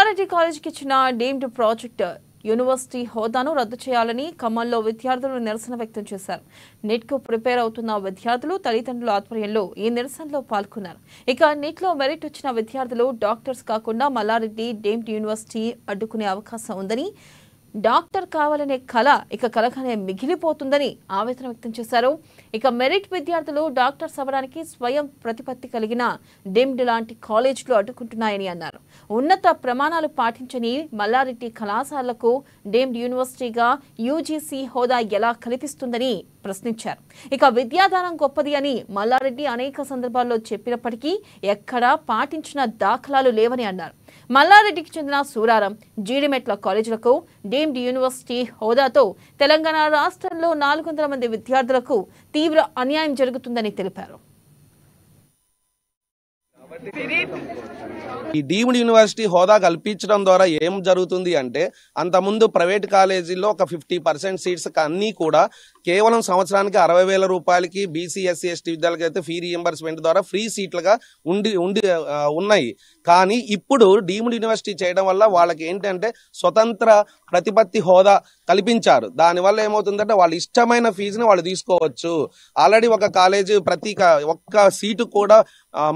మల్లారెడ్డి కాలేజీకి ఇచ్చిన deemed project university హోదాను రద్దు చేయాలని ఖమ్మంలో విద్యార్థులు నిరసన వ్యక్తం చేశారు. నీట్కు ప్రిపేర్ అవుతున్న విద్యార్థులు తల్లిదండ్రుల ఆధ్వర్యంలో ఈ నిరసనలో పాల్గొన్నారు. ఇక నీట్లో మెరిట్ వచ్చిన విద్యార్థులు డాక్టర్స్ కాకుండా మల్లారెడ్డి డీమ్డ్ యూనివర్సిటీ అడ్డుకునే అవకాశం ఉందని, డాక్టర్ కావాలనే కళ ఇక కలగానే మిగిలిపోతుందని ఆవేదన వ్యక్తం చేశారు. ఇక మెరిట్ విద్యార్థులు డాక్టర్స్ అవ్వడానికి స్వయం ప్రతిపత్తి కలిగిన డీమ్డ్ లాంటి కాలేజీలు అడ్డుకుంటున్నాయని అన్నారు. ఉన్నత ప్రమాణాలు పాటించని మల్లారెడ్డి కళాశాలకు డీమ్డ్ యూనివర్సిటీగా యూజీసీ హోదా ఎలా కల్పిస్తుందని ప్రశ్నించారు. ఇక విద్యాదానం గొప్పది అని మల్లారెడ్డి అనేక సందర్భాల్లో చెప్పినప్పటికీ ఎక్కడా పాటించిన దాఖలాలు లేవని అన్నారు. మల్లారెడ్డికి చెందిన సూరారం, జీడిమెట్ల కాలేజీలకు డీమ్డ్ యూనివర్సిటీ హోదాతో తెలంగాణ రాష్ట్రంలో 400 మంది విద్యార్థులకు తీవ్ర అన్యాయం జరుగుతుందని తెలిపారు. ఈ డీమ్డ్ యూనివర్సిటీ హోదా కల్పించడం ద్వారా ఏం జరుగుతుంది అంటే, అంతకుముందు ప్రైవేట్ కాలేజీల్లో ఒక 50% సీట్స్ అన్నీ కూడా కేవలం సంవత్సరానికి 60,000 రూపాయలకి బీసీ ఎస్సీ ఎస్టీ విద్యార్థులకు అయితే ఫీ రీఎంబర్స్మెంట్ ద్వారా ఫ్రీ సీట్లుగా ఉన్నాయి. కానీ ఇప్పుడు డీమ్డ్ యూనివర్సిటీ చేయడం వల్ల వాళ్ళకి ఏంటంటే స్వతంత్ర ప్రతిపత్తి హోదా కల్పించారు. దానివల్ల ఏమవుతుందంటే వాళ్ళ ఇష్టమైన ఫీజుని వాళ్ళు తీసుకోవచ్చు. ఆల్రెడీ ఒక కాలేజీ ఒక్క సీటు కూడా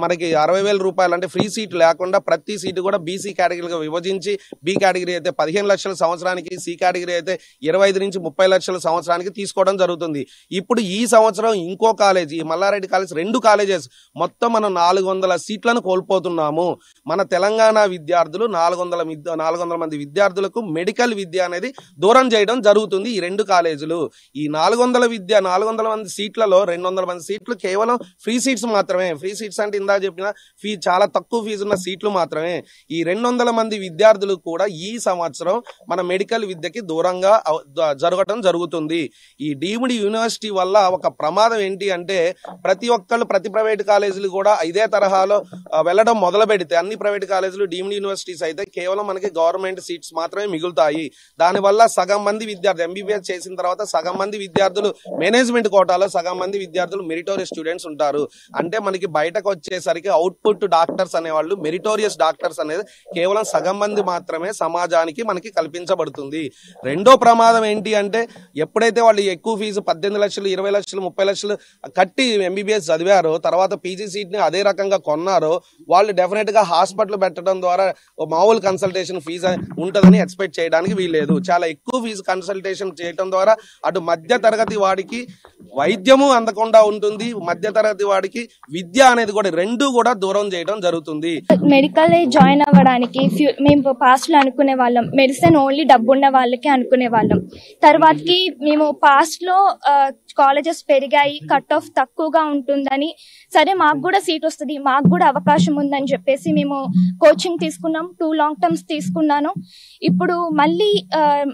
మనకి 60,000 రూపాయలు అంటే ఫ్రీ సీట్ లేకుండా ప్రతి సీటు కూడా బీసీ కేటగిరీగా విభజించి, బి కేటగిరీ అయితే 15 లక్షల సంవత్సరానికి, సి కేటగిరీ అయితే 25 నుంచి 30 లక్షల సంవత్సరానికి తీసుకోవడం జరుగుతుంది. ఇప్పుడు ఈ సంవత్సరం ఇంకో కాలేజీ, మల్లారెడ్డి కాలేజ్, 2 కాలేజెస్ మొత్తం మనం 400 సీట్లను కోల్పోతున్నాము. మన తెలంగాణ విద్యార్థులు 400 మంది విద్యార్థులకు మెడికల్ విద్య అనేది దూరం చేయడం జరుగుతుంది. ఈ 2 కాలేజీలు ఈ 400 మంది సీట్లలో 200 మంది సీట్లు కేవలం ఫ్రీ సీట్స్ మాత్రమే. ఫ్రీ సీట్స్ అంటే ఇందా చెప్పిన చాలా తక్కువ ఫీజు ఉన్న సీట్లు మాత్రమే. ఈ 200 మంది విద్యార్థులు కూడా ఈ సంవత్సరం మన మెడికల్ విద్యకి దూరంగా జరగటం జరుగుతుంది. ఈ డీమ్డ్ యూనివర్సిటీ వల్ల ఒక ప్రమాదం ఏంటి అంటే, ప్రతి ఒక్కళ్ళు ప్రతి ప్రైవేట్ కాలేజీలు కూడా ఇదే తరహాలో వెళ్ళడం మొదలు పెడితే, అన్ని ప్రైవేట్ కాలేజీలు డీమ్డ్ యూనివర్సిటీస్ అయితే కేవలం మనకి గవర్నమెంట్ సీట్స్ మాత్రమే మిగులుతాయి. దానివల్ల సగం మంది విద్యార్థులు ఎంబీబీఎస్ చేసిన తర్వాత సగం మంది విద్యార్థులు మేనేజ్మెంట్ కోటాలో, సగం మంది విద్యార్థులు మెరిటోరియస్ స్టూడెంట్స్ ఉంటారు. అంటే మనకి బయటకు వచ్చేసరికి అవుట్పుట్ డాక్టర్స్ అనేవాళ్ళు, మెరిటోరియస్ డాక్టర్స్ అనేది కేవలం సగం మంది మాత్రమే సమాజానికి మనకి కల్పించబడుతుంది. రెండో ప్రమాదం ఏంటి అంటే, ఎప్పుడైతే వాళ్ళు ఎక్కువ ఫీజు 18 లక్షలు, 20 లక్షలు, 30 లక్షలు కట్టి ఎంబీబీఎస్ చదివారో, తర్వాత పీజీ సీట్ ని అదే రకంగా కొన్నారో, వాళ్ళు డెఫినెట్ గా హాస్పిటల్ పెట్టడం ద్వారా మామూలు కన్సల్టేషన్ ఫీజు ఉంటుందని ఎక్స్పెక్ట్ చేయడానికి వీల్లేదు. చాలా ఎక్కువ ఫీజు కన్సల్టేషన్ చేయడం ద్వారా అటు మధ్య తరగతి వాడికి వైద్యము అందకుండా ఉంటుంది, మధ్య తరగతి వాడికి విద్య అనేది కూడా 2 కూడా దూరం చేయడం జరుగుతుంది. మెడికల్ జాయిన్ అవ్వడానికి మేము పాస్ట్ లో అనుకునే వాళ్ళం, మెడిసిన్ ఓన్లీ డబ్బున్న వాళ్ళకి అనుకునే వాళ్ళం. తర్వాతకి మేము పాస్ట్ లో కాలేజెస్ పెరిగాయి, కట్ ఆఫ్ తక్కువగా ఉంటుందని, సరే మాకు కూడా సీట్ వస్తుంది, మాకు కూడా అవకాశం ఉందని చెప్పేసి మేము కోచింగ్ తీసుకున్నాం. 2 లాంగ్ టర్మ్స్ తీసుకున్నాను. ఇప్పుడు మళ్ళీ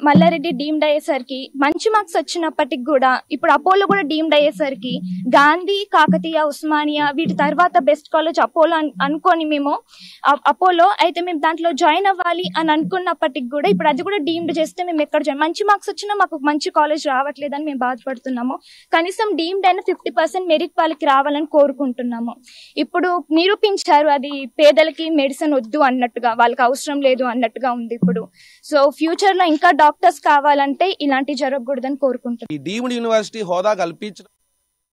మల్లారెడ్డి డీమ్డ్ అయ్యేసరికి మంచి మార్క్స్ వచ్చినప్పటికి కూడా, ఇప్పుడు అపోలో కూడా డీమ్డ్ అయ్యేసరికి గాంధీ, కాకతీయ, ఉస్మానియా వీటి తర్వాత బెస్ట్ కాలేజ్ అపోలో అనుకొని మేము అపోలో అయితే మేము దాంట్లో జాయిన్ అవ్వాలి అని అనుకున్నప్పటికి కూడా ఇప్పుడు అది కూడా డీమ్డ్ చేస్తే మేము ఎక్కడ మంచి మార్క్స్ వచ్చినా మాకు మంచి కాలేజ్ రావట్లేదని మేము బాధపడుతున్నాము. కనీసం డీమ్డ్ అయిన 50% మెరిట్ వాళ్ళకి రావాలని కోరుకుంటున్నాము. ఇప్పుడు నిరూపించారు అది పేదలకి మెడిసిన్ వద్దు అన్నట్టుగా, వాళ్ళకి అవసరం లేదు అన్నట్టుగా ఉంది ఇప్పుడు. సో ఫ్యూచర్ లో ఇంకా డాక్టర్స్ కావాలంటే ఇలాంటి జరగకూడదని కోరుకుంటున్నాం. ఈ డీమ్డ్ యూనివర్సిటీ హోదా కల్పించడం